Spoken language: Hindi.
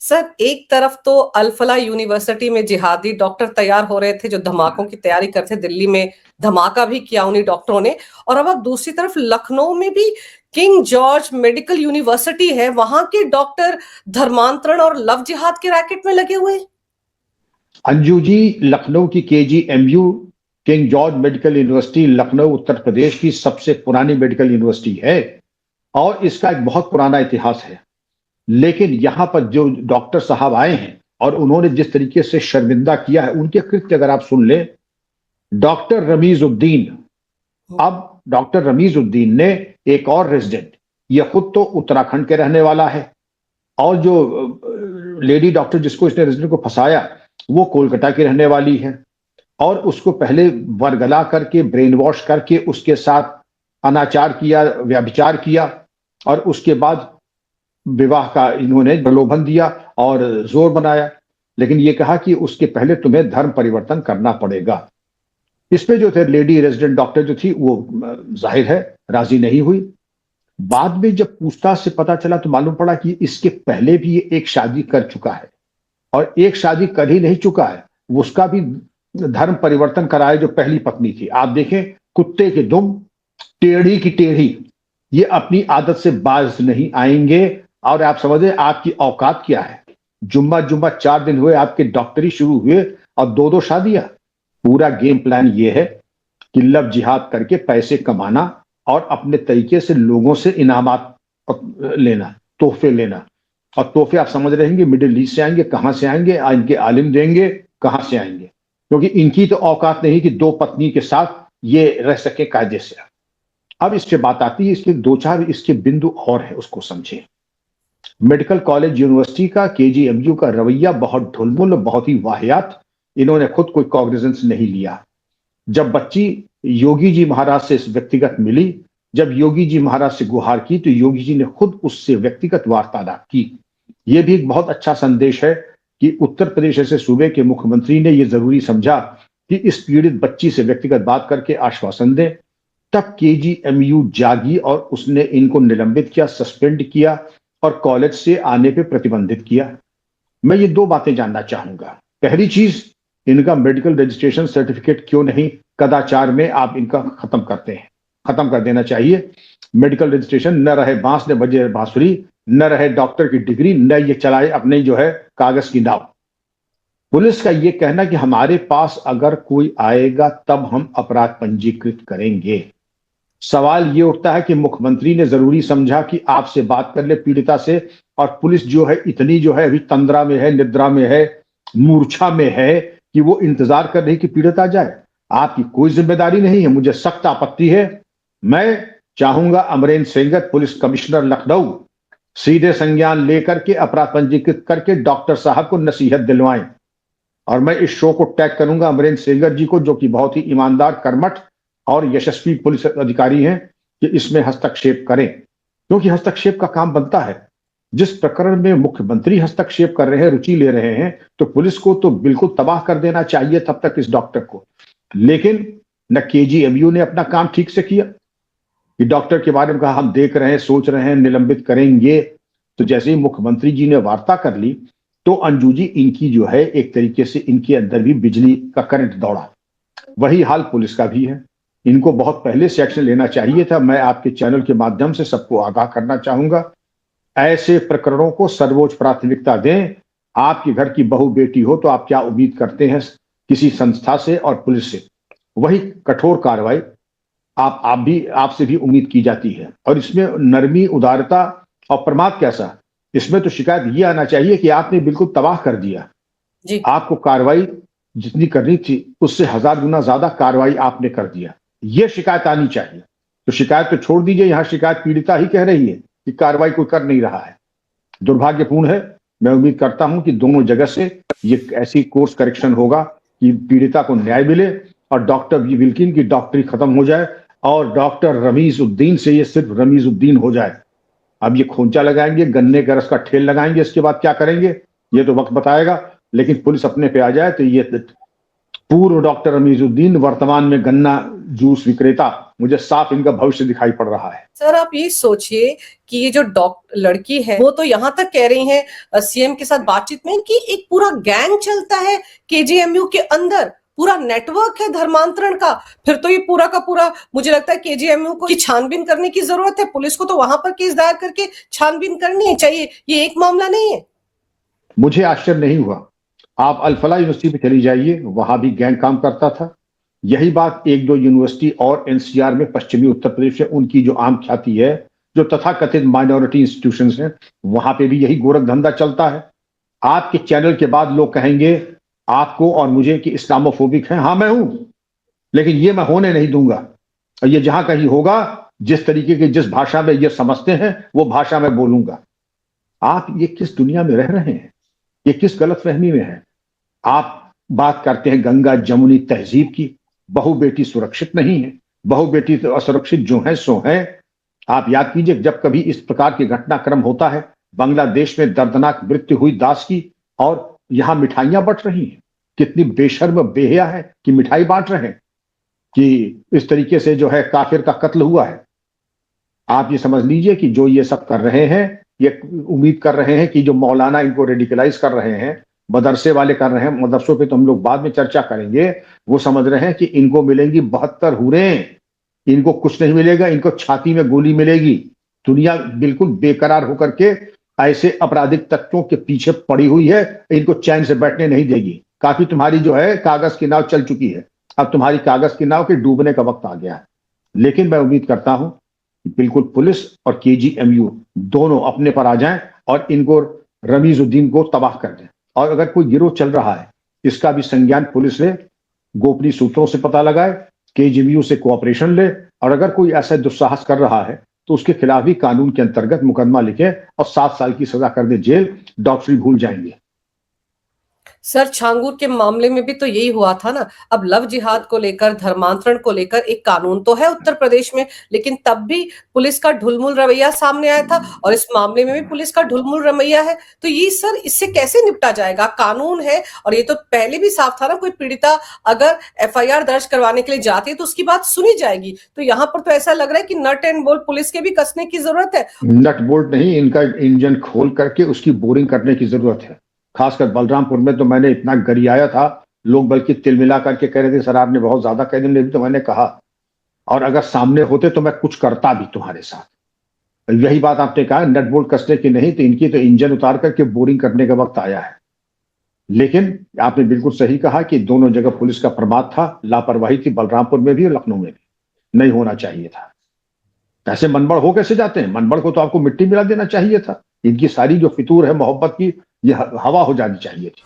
सर, एक तरफ तो अल-फलाह यूनिवर्सिटी में जिहादी डॉक्टर तैयार हो रहे थे जो धमाकों की तैयारी करते, दिल्ली में धमाका भी किया उन्हीं डॉक्टरों ने। और अब दूसरी तरफ लखनऊ में भी किंग जॉर्ज मेडिकल यूनिवर्सिटी है, वहां के डॉक्टर धर्मांतरण और लव जिहाद के रैकेट में लगे हुए हैं। अंजू जी, लखनऊ की KGMU King George Medical University Lucknow Uttar Pradesh की सबसे पुरानी मेडिकल यूनिवर्सिटी है और इसका एक बहुत पुराना इतिहास है। लेकिन यहाँ पर जो डॉक्टर साहब आए हैं और उन्होंने जिस तरीके से शर्मिंदा किया है, उनके कृत्य अगर आप सुन लें। डॉक्टर रमीजुद्दीन, अब डॉक्टर रमीजुद्दीन ने एक और रेजिडेंट, ये खुद तो उत्तराखंड के रहने वाला है और जो लेडी डॉक्टर जिसको इसने रेजिडेंट को फंसाया वो कोलकाता की रहने वाली है और उसको पहले वरगला करके ब्रेन वॉश करके उसके साथ अनाचार किया, व्यभिचार किया और उसके बाद विवाह का इन्होंने प्रलोभन दिया और जोर बनाया। लेकिन ये कहा कि उसके पहले तुम्हें धर्म परिवर्तन करना पड़ेगा। इसमें जो थे लेडी रेजिडेंट डॉक्टर जो थी वो जाहिर है राजी नहीं हुई। बाद में जब पूछताछ से पता चला तो मालूम पड़ा कि इसके पहले भी ये एक शादी कर चुका है और एक शादी कर ही नहीं चुका है, उसका भी धर्म परिवर्तन कराया जो पहली पत्नी थी। आप देखें, कुत्ते के दुम टेढ़ी की टेढ़ी, ये अपनी आदत से बाज नहीं आएंगे। और आप समझे आपकी औकात क्या है। जुम्मा 4 दिन हुए आपके डॉक्टरी शुरू हुए और 2 शादियां। पूरा गेम प्लान ये है कि लव जिहाद करके पैसे कमाना और अपने तरीके से लोगों से इनामात लेना, तोहफे लेना। और तोहफे आप समझ रहे हैं मिडिल ईस्ट से आएंगे, कहां से आएंगे, इनके आलिम देंगे, कहां से आएंगे, क्योंकि इनकी तो औकात नहीं कि 2 पत्नी के साथ ये रह सके कायदे से। अब इससे बात आती है, इसके 2-4 इसके बिंदु और है, उसको समझे। मेडिकल कॉलेज यूनिवर्सिटी का KGMU का रवैया बहुत ढुलमुल, बहुत ही वाहियात। इन्होंने खुद कोई कॉग्निजेंस नहीं लिया। जब बच्ची योगी जी महाराज से व्यक्तिगत मिली, जब योगी जी महाराज से गुहार की तो योगी जी ने खुद उससे व्यक्तिगत वार्तालाप की। यह भी एक बहुत अच्छा संदेश है कि उत्तर प्रदेश ऐसे सूबे के मुख्यमंत्री ने यह जरूरी समझा कि इस पीड़ित बच्ची से व्यक्तिगत बात करके आश्वासन दें। तब KGMU जागी और उसने इनको निलंबित किया, सस्पेंड किया और कॉलेज से आने पे प्रतिबंधित किया। मैं ये 2 बातें जानना चाहूंगा। पहली चीज, इनका मेडिकल रजिस्ट्रेशन सर्टिफिकेट क्यों नहीं कदाचार में आप इनका खत्म करते हैं, खत्म कर देना चाहिए। मेडिकल रजिस्ट्रेशन न रहे बांस न बजे बांसुरी, न रहे डॉक्टर की डिग्री, न ये चलाए अपने जो है कागज की नाव। पुलिस का ये कहना कि हमारे पास अगर कोई आएगा तब हम अपराध पंजीकृत करेंगे। सवाल ये उठता है कि मुख्यमंत्री ने जरूरी समझा कि आपसे बात कर ले पीड़िता से, और पुलिस जो है इतनी जो है अभी तंद्रा में है, निद्रा में है, मूर्छा में है कि वो इंतजार कर रही कि पीड़िता जाए। आपकी कोई जिम्मेदारी नहीं है। मुझे सख्त आपत्ति है। मैं चाहूंगा अमरेंद्र सेंगर पुलिस कमिश्नर लखनऊ सीधे संज्ञान लेकर के अपराध पंजीकृत करके डॉक्टर साहब को नसीहत दिलवाएं। और मैं इस शो को टैग करूंगा अमरेंद्र सेंगर जी को, जो कि बहुत ही ईमानदार, कर्मठ और यशस्वी पुलिस अधिकारी हैं, कि इसमें हस्तक्षेप करें, क्योंकि हस्तक्षेप का काम बनता है। जिस प्रकरण में मुख्यमंत्री हस्तक्षेप कर रहे हैं, रुचि ले रहे हैं, तो पुलिस को तो बिल्कुल तबाह कर देना चाहिए तब तक इस डॉक्टर को। लेकिन न KGMU ने अपना काम ठीक से किया कि डॉक्टर के बारे में कहा हम देख रहे हैं, सोच रहे हैं, निलंबित करेंगे। तो जैसे ही मुख्यमंत्री जी ने वार्ता कर ली तो अंजू जी, इनकी जो है एक तरीके से इनके अंदर भी बिजली का करंट दौड़ा। वही हाल पुलिस का भी है। इनको बहुत पहले से एक्शन लेना चाहिए था। मैं आपके चैनल के माध्यम से सबको आगाह करना चाहूंगा, ऐसे प्रकरणों को सर्वोच्च प्राथमिकता दें। आपके घर की बहू बेटी हो तो आप क्या उम्मीद करते हैं किसी संस्था से और पुलिस से? वही कठोर कार्रवाई आपसे भी उम्मीद की जाती है। और इसमें नरमी, उदारता और प्रमाद कैसा, इसमें तो शिकायत ये आना चाहिए कि आपने बिल्कुल तबाह कर दिया जी। आपको कार्रवाई जितनी करनी थी उससे 1000 गुना ज्यादा कार्रवाई आपने कर दिया, ये शिकायत आनी चाहिए। तो शिकायत तो छोड़ दीजिए, यहां शिकायत पीड़िता ही कह रही है कि कार्रवाई कोई कर नहीं रहा है। दुर्भाग्यपूर्ण है। मैं उम्मीद करता हूं कि दोनों जगह से ये ऐसी कोर्स करेक्शन होगा कि पीड़िता को न्याय मिले और डॉक्टर विल्किन की डॉक्टरी खत्म हो जाए और डॉक्टर रमीजुद्दीन से ये सिर्फ रमीजुद्दीन हो जाए। अब ये खोंचा लगाएंगे, गन्ने का रस का ठेल लगाएंगे, इसके बाद क्या करेंगे ये तो वक्त बताएगा। लेकिन पुलिस अपने पे आ जाए तो ये पूर्व डॉक्टर रमीजुद्दीन, वर्तमान में गन्ना जूस विक्रेता, मुझे साफ इनका भविष्य दिखाई पड़ रहा है। सर आप ये सोचिए कि ये जो लड़की है वो तो यहाँ तक कह रही है सीएम के साथ बातचीत में कि एक पूरा गैंग चलता है केजीएमयू के अंदर, पूरा नेटवर्क है धर्मांतरण का। फिर तो ये पूरा का पूरा मुझे लगता है केजीएमयू को छानबीन करने की जरूरत है, पुलिस को तो वहां पर केस दायर करके छानबीन करनी चाहिए, ये एक मामला नहीं है। मुझे आश्चर्य नहीं हुआ, आप अल-फलाह यूनिवर्सिटी में चली जाइए, वहां भी गैंग काम करता था। यही बात एक दो यूनिवर्सिटी और एनसीआर में पश्चिमी उत्तर प्रदेश में उनकी जो आम ख्याति है, जो तथाकथित माइनॉरिटी इंस्टीट्यूशंस हैं, वहां पे भी यही गोरख धंधा चलता है। आपके चैनल के बाद लोग कहेंगे आपको और मुझे कि इस्लामोफोबिक हैं। हाँ मैं हूं, लेकिन ये मैं होने नहीं दूंगा। और ये जहां कहीं होगा, जिस तरीके की जिस भाषा में ये समझते हैं वो भाषा में बोलूंगा। आप ये किस दुनिया में रह रहे हैं, ये किस गलतफहमी में है। आप बात करते हैं गंगा जमुनी तहजीब की, बहु बेटी सुरक्षित नहीं है, बहु बेटी तो असुरक्षित जो है सो है। आप याद कीजिए जब कभी इस प्रकार के घटनाक्रम होता है, बांग्लादेश में दर्दनाक मृत्यु हुई दास की, और यहां मिठाइयां बंट रही हैं। कितनी बेशर्म बेहया है कि मिठाई बांट रहे हैं, कि इस तरीके से जो है काफिर का कत्ल हुआ है। आप ये समझ लीजिए कि जो ये सब कर रहे हैं, ये उम्मीद कर रहे हैं कि जो मौलाना इनको रेडिकलाइज कर रहे हैं, मदरसे वाले कर रहे हैं, मदरसों पे तो हम लोग बाद में चर्चा करेंगे, वो समझ रहे हैं कि इनको मिलेंगी 72 हुरें, इनको कुछ नहीं मिलेगा, इनको छाती में गोली मिलेगी। दुनिया बिल्कुल बेकरार होकर के ऐसे आपराधिक तत्वों के पीछे पड़ी हुई है, इनको चैन से बैठने नहीं देगी। काफी तुम्हारी जो है कागज की नाव चल चुकी है, अब तुम्हारी कागज की नाव के डूबने का वक्त आ गया है। लेकिन मैं उम्मीद करता हूं कि बिल्कुल पुलिस और केजीएमयू दोनों अपने पर आ जाएं और इनको रमीजुद्दीन को तबाह कर दें। और अगर कोई गिरोह चल रहा है, इसका भी संज्ञान पुलिस ले, गोपनीय सूत्रों से पता लगाए, केजीएमयू से कोऑपरेशन ले, और अगर कोई ऐसा दुस्साहस कर रहा है तो उसके खिलाफ भी कानून के अंतर्गत मुकदमा लिखे और 7 साल की सजा कर दे जेल। डॉक्टरी भूल जाएंगे। सर छांगुर के मामले में भी तो यही हुआ था ना। अब लव जिहाद को लेकर, धर्मांतरण को लेकर एक कानून तो है उत्तर प्रदेश में, लेकिन तब भी पुलिस का ढुलमुल रवैया सामने आया था, और इस मामले में भी पुलिस का ढुलमुल रवैया है। तो ये सर इससे कैसे निपटा जाएगा? कानून है, और ये तो पहले भी साफ था ना, कोई पीड़िता अगर एफआईआर दर्ज करवाने के लिए जाती है तो उसकी बात सुनी जाएगी। तो यहाँ पर तो ऐसा लग रहा है कि नट एंड बोल्ट पुलिस के भी कसने की जरूरत है। नट बोल्ट नहीं, इनका इंजन खोल करके उसकी बोरिंग करने की जरूरत है। खासकर बलरामपुर में तो मैंने इतना गरियाया था, लोग बल्कि तिलमिला करके कह रहे थे सर आपने बहुत ज्यादा कह दिया। तो मैंने कहा, और अगर सामने होते तो मैं कुछ करता भी तुम्हारे साथ। यही बात आपने कहा, नट बोल्ट कसने की नहीं, तो इनकी तो इंजन उतार करके बोरिंग करने का वक्त आया है। लेकिन आपने बिल्कुल सही कहा कि दोनों जगह पुलिस का प्रमाद था, लापरवाही थी, बलरामपुर में भी और लखनऊ में भी। नहीं होना चाहिए था। ऐसे मनबड़ हो कैसे जाते हैं? मनबड़ को तो आपको मिट्टी मिला देना चाहिए था। इनकी सारी जो फितूर है मोहब्बत की, ये हवा हो जानी चाहिए थी।